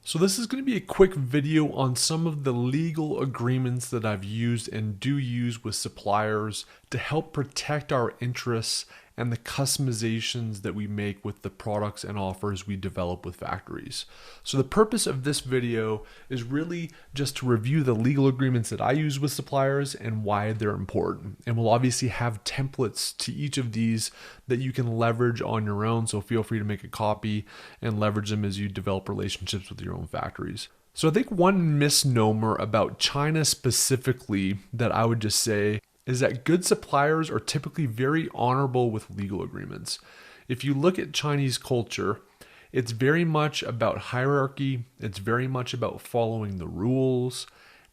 So this is going to be a quick video on some of the legal agreements that I've used and do use with suppliers to help protect our interests and the customizations that we make with the products and offers we develop with factories. So the purpose of this video is really just to review the legal agreements that I use with suppliers and why they're important. And we'll obviously have templates to each of these that you can leverage on your own. So feel free to make a copy and leverage them as you develop relationships with your own factories. So I think one misnomer about China specifically that I would just say is that good suppliers are typically very honorable with legal agreements. If you look at Chinese culture, it's very much about hierarchy, it's very much about following the rules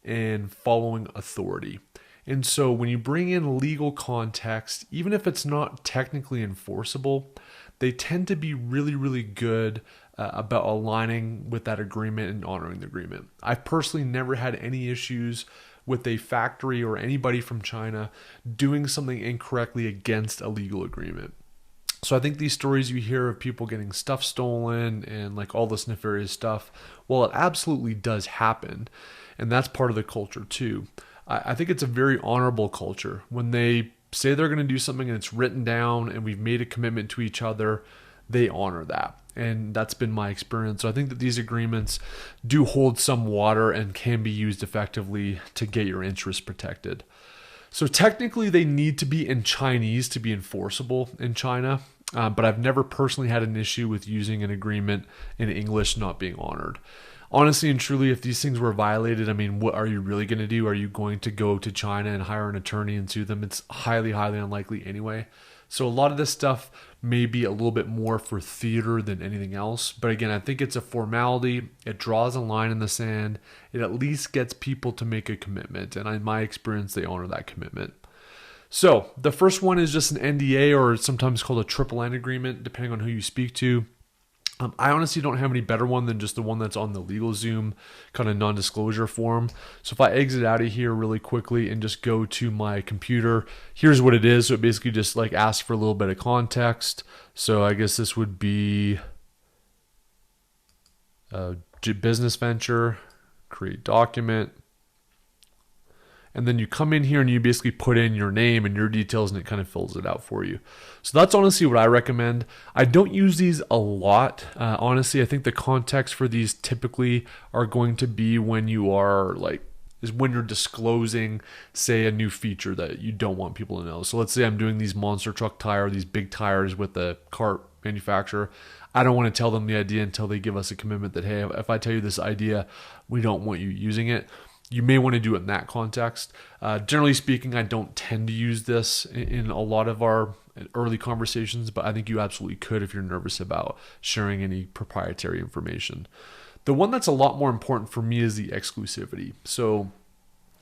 and following authority. And so when you bring in legal context, even if it's not technically enforceable, they tend to be really, really good about aligning with that agreement and honoring the agreement. I've personally never had any issues with a factory or anybody from China doing something incorrectly against a legal agreement. So I think these stories you hear of people getting stuff stolen and like all this nefarious stuff, well, it absolutely does happen. And that's part of the culture too. I think it's a very honorable culture. When they say they're going to do something and it's written down and we've made a commitment to each other, they honor that. And that's been my experience. So I think that these agreements do hold some water and can be used effectively to get your interests protected. So technically they need to be in Chinese to be enforceable in China, but I've never personally had an issue with using an agreement in English not being honored. Honestly and truly, if these things were violated, I mean, what are you really going to do? Are you going to go to China and hire an attorney and sue them? It's highly, highly unlikely anyway. So a lot of this stuff may be a little bit more for theater than anything else. But again, I think it's a formality. It draws a line in the sand. It at least gets people to make a commitment. And in my experience, they honor that commitment. So the first one is just an NDA, or sometimes called a triple N agreement, depending on who you speak to. I honestly don't have any better one than just the one that's on the LegalZoom kind of non-disclosure form. So if I exit out of here really quickly and just go to my computer, here's what it is. So it basically just like asks for a little bit of context. So I guess this would be a business venture, create document. And then you come in here and you basically put in your name and your details and it kind of fills it out for you. So that's honestly what I recommend. I don't use these a lot. Honestly, I think the context for these typically are going to be when you are is when you're disclosing, say, a new feature that you don't want people to know. So let's say I'm doing these monster truck tire, these big tires with the cart manufacturer. I don't want to tell them the idea until they give us a commitment that, hey, if I tell you this idea, we don't want you using it. You may want to do it in that context. Generally speaking, I don't tend to use this in a lot of our early conversations, but I think you absolutely could if you're nervous about sharing any proprietary information. The one that's a lot more important for me is the exclusivity. So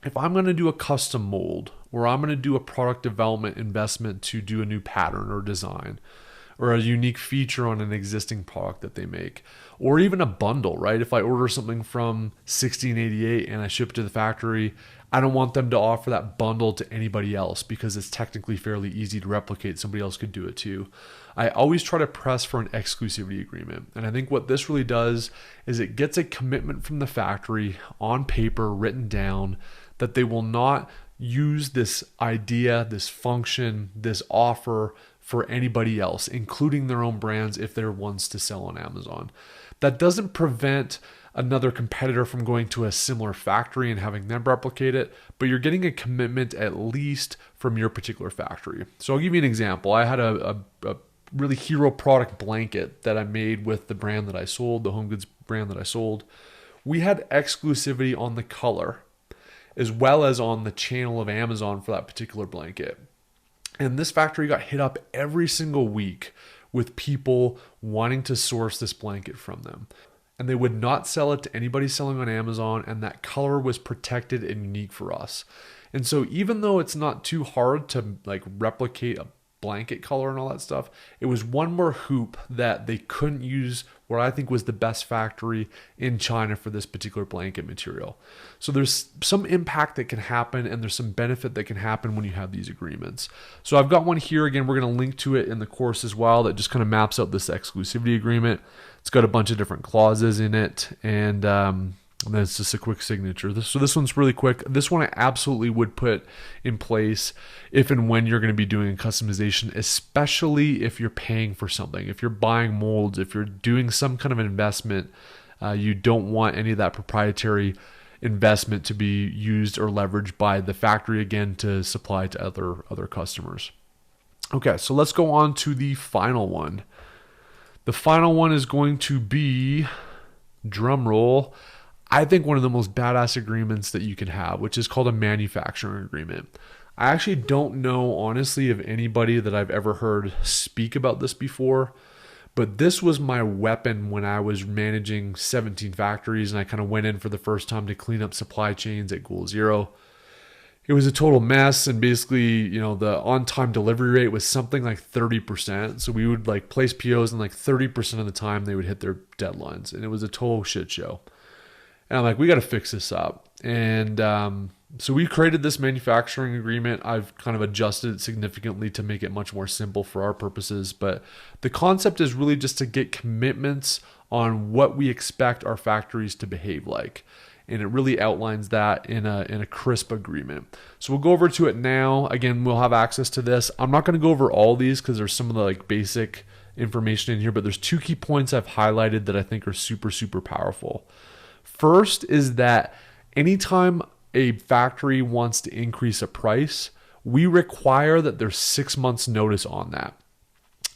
if I'm going to do a custom mold, or I'm going to do a product development investment to do a new pattern or design, or a unique feature on an existing product that they make, or even a bundle, right? If I order something from 1688 and I ship it to the factory, I don't want them to offer that bundle to anybody else because it's technically fairly easy to replicate. Somebody else could do it too. I always try to press for an exclusivity agreement. And I think what this really does is it gets a commitment from the factory on paper, written down, that they will not use this idea, this function, this offer for anybody else, including their own brands if they're ones to sell on Amazon. That doesn't prevent another competitor from going to a similar factory and having them replicate it, but you're getting a commitment at least from your particular factory. So I'll give you an example. I had a really hero product blanket that I made with the brand that I sold, the home goods brand that I sold. We had exclusivity on the color as well as on the channel of Amazon for that particular blanket. And this factory got hit up every single week with people wanting to source this blanket from them. And they would not sell it to anybody selling on Amazon, and that color was protected and unique for us. And so even though it's not too hard to replicate a blanket color and all that stuff. It was one more hoop that they couldn't use what I think was the best factory in China for this particular blanket material. So there's some impact that can happen, and there's some benefit that can happen when you have these agreements. So I've got one here. Again, we're going to link to it in the course as well that just kind of maps out this exclusivity agreement. It's got a bunch of different clauses in it, and then it's just a quick signature. So this one's really quick. This one I absolutely would put in place if and when you're going to be doing a customization, especially if you're paying for something. If you're buying molds, if you're doing some kind of an investment, you don't want any of that proprietary investment to be used or leveraged by the factory again to supply to other customers. Okay, so let's go on to the final one. The final one is going to be, drum roll, I think one of the most badass agreements that you can have, which is called a manufacturing agreement. I actually don't know, honestly, of anybody that I've ever heard speak about this before, but this was my weapon when I was managing 17 factories and I kind of went in for the first time to clean up supply chains at Goal Zero. It was a total mess, and basically, the on-time delivery rate was something like 30%. So we would like place POs, and like 30% of the time they would hit their deadlines, and it was a total shit show. And I'm like, we got to fix this up. And so we created this manufacturing agreement. I've kind of adjusted it significantly to make it much more simple for our purposes. But the concept is really just to get commitments on what we expect our factories to behave like. And it really outlines that in a crisp agreement. So we'll go over to it now. Again, we'll have access to this. I'm not going to go over all these because there's some of the like basic information in here, but there's 2 key points I've highlighted that I think are super, super powerful. First is that anytime a factory wants to increase a price, we require that there's 6 months notice on that.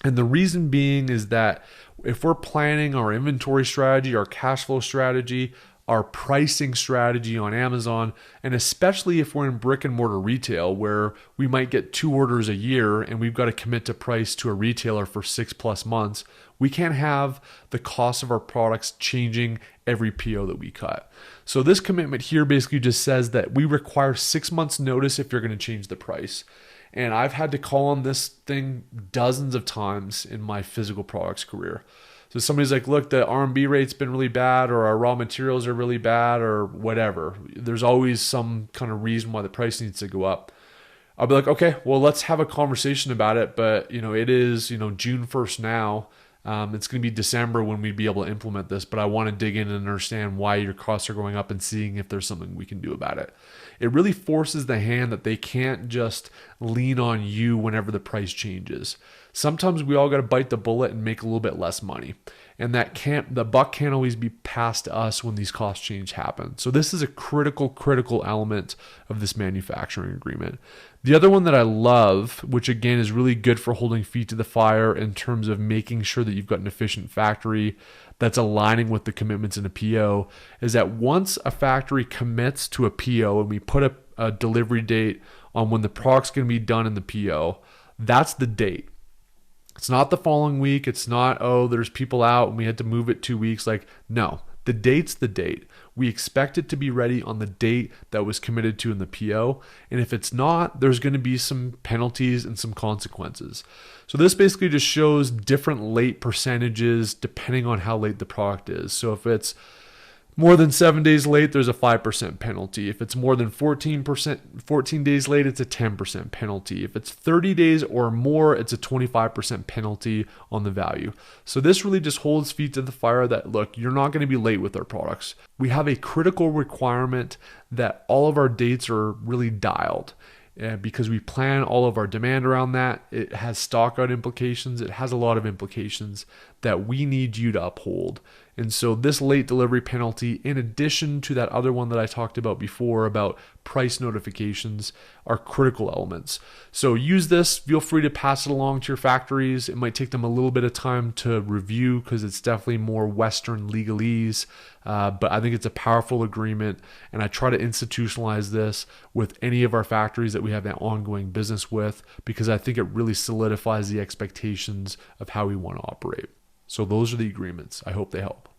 And the reason being is that if we're planning our inventory strategy, our cash flow strategy, our pricing strategy on Amazon, and especially if we're in brick and mortar retail where we might get 2 orders a year and we've got to commit to price to a retailer for 6+ months, we can't have the cost of our products changing every PO that we cut. So this commitment here basically just says that we require 6 months notice if you're going to change the price. And I've had to call on this thing dozens of times in my physical products career. So somebody's like, look, the RMB rate's been really bad, or our raw materials are really bad, or whatever. There's always some kind of reason why the price needs to go up. I'll be like, okay, well, let's have a conversation about it. But, it is, June 1st now. It's going to be December when we'd be able to implement this, but I want to dig in and understand why your costs are going up and seeing if there's something we can do about it. It really forces the hand that they can't just lean on you whenever the price changes. Sometimes we all got to bite the bullet and make a little bit less money. And the buck can't always be passed to us when these cost change happen. So this is a critical element of this manufacturing agreement. The other one that I love, which again is really good for holding feet to the fire in terms of making sure that you've got an efficient factory that's aligning with the commitments in a PO, is that once a factory commits to a PO and we put a delivery date on when the product's going to be done in the PO, that's the date. It's not the following week. It's not, there's people out and we had to move it 2 weeks. No, the date's the date. We expect it to be ready on the date that was committed to in the PO. And if it's not, there's going to be some penalties and some consequences. So this basically just shows different late percentages depending on how late the product is. So if it's more than 7 days late, there's a 5% penalty. If it's more than 14 days late, it's a 10% penalty. If it's 30 days or more, it's a 25% penalty on the value. So this really just holds feet to the fire that, look, you're not going to be late with our products. We have a critical requirement that all of our dates are really dialed. Because we plan all of our demand around that. It has stock out implications. It has a lot of implications that we need you to uphold. And so this late delivery penalty, in addition to that other one that I talked about before about price notifications, are critical elements. So use this. Feel free to pass it along to your factories. It might take them a little bit of time to review because it's definitely more Western legalese. But I think it's a powerful agreement, and I try to institutionalize this with any of our factories that we have that ongoing business with, because I think it really solidifies the expectations of how we want to operate. So those are the agreements. I hope they help.